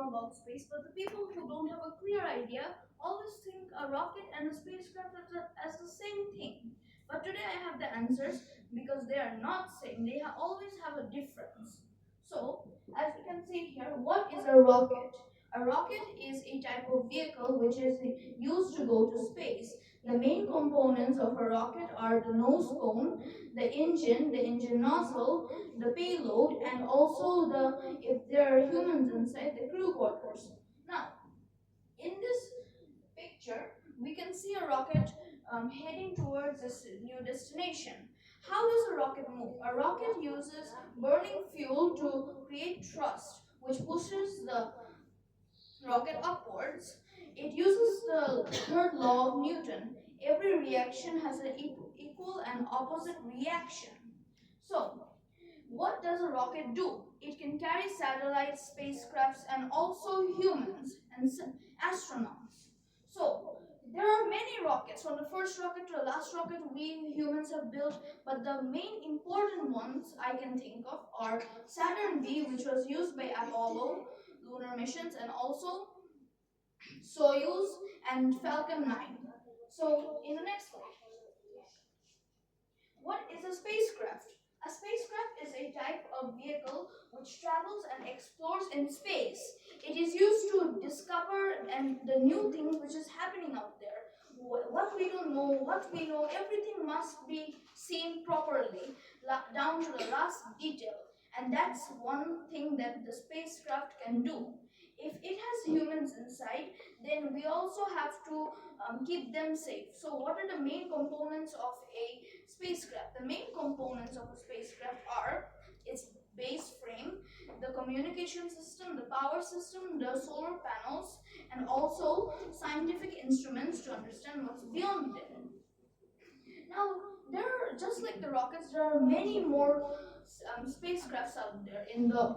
about space, but the people who don't have a clear idea always think a rocket and a spacecraft as the same thing. But today I have the answers because they are not same. They always have a difference. So, as you can see here, what is a rocket? A rocket is a type of vehicle which is used to go to space. The main components of a rocket are the nose cone, the engine nozzle, the payload, and also if there are humans inside, the crew quarters. Now, in this picture, we can see a rocket heading towards this new destination. How does a rocket move? A rocket uses burning fuel to create thrust, which pushes the rocket upwards. It uses the third law of Newton. Every reaction has an equal and opposite reaction. So, what does a rocket do? It can carry satellites, spacecrafts, and also humans and astronauts. So, there are many rockets, from the first rocket to the last rocket we humans have built, but the main important ones I can think of are Saturn V, which was used by Apollo lunar missions, and also Soyuz and Falcon 9. So, in the next slide, what is a spacecraft? A spacecraft is a type of vehicle which travels and explores in space. It is used to discover and the new things which is happening out there. What we don't know, what we know, everything must be seen properly, down to the last detail. And that's one thing that the spacecraft can do. If it has humans inside, then we also have to keep them safe. So what are the main components of a spacecraft? The main components of a spacecraft are its base frame, the communication system, the power system, the solar panels, and also scientific instruments to understand what's beyond them. Now, there are, just like the rockets, there are many more spacecrafts out there in the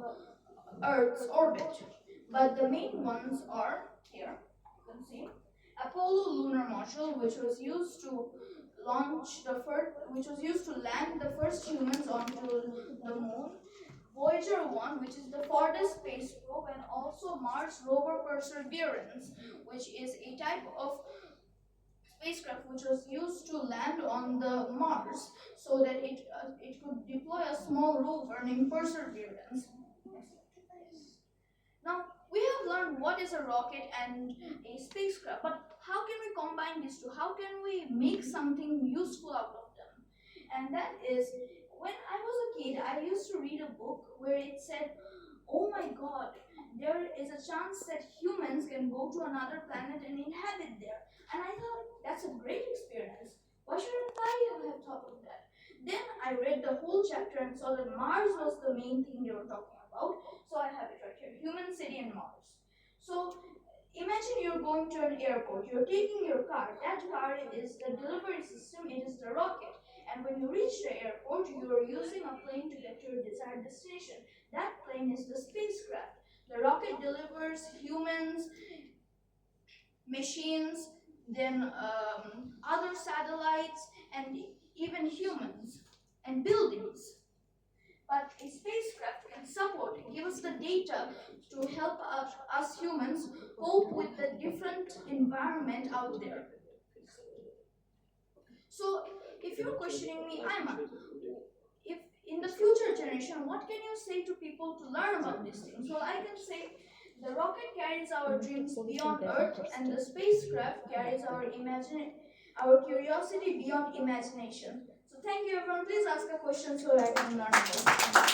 Earth's orbit. But the main ones are here, you can see. Apollo lunar module, which was used to land the first humans onto the moon. Voyager 1, which is the farthest space probe, and also Mars rover Perseverance, which is a type of spacecraft which was used to land on the Mars so that it could deploy a small rover named Perseverance. Now, we have learned what is a rocket and a spacecraft, but how can we combine these two? How can we make something useful out of them? And that is, when I was a kid, I used to read a book where it said, oh my god, there is a chance that humans can go to another planet and inhabit there. And I thought, that's a great experience. Why shouldn't I have thought of that? Then I read the whole chapter and saw that Mars was the main thing they were talking about. So I have it right here, human city and Mars. So imagine you're going to an airport, you're taking your car. That car is the delivery system, it is the rocket. And when you reach the airport, you are using a plane to get to your desired destination. That plane is the spacecraft. The rocket delivers humans, machines, then other satellites, and even humans and buildings. But a spacecraft can support and give us the data to help us humans cope with the different environment out there. So, if you're questioning me, Ayman, if in the future generation, what can you say to people to learn about these things? Well, I can say the rocket carries our dreams beyond Earth, and the spacecraft carries our curiosity beyond imagination. So thank you everyone. Please ask a question so I can learn more.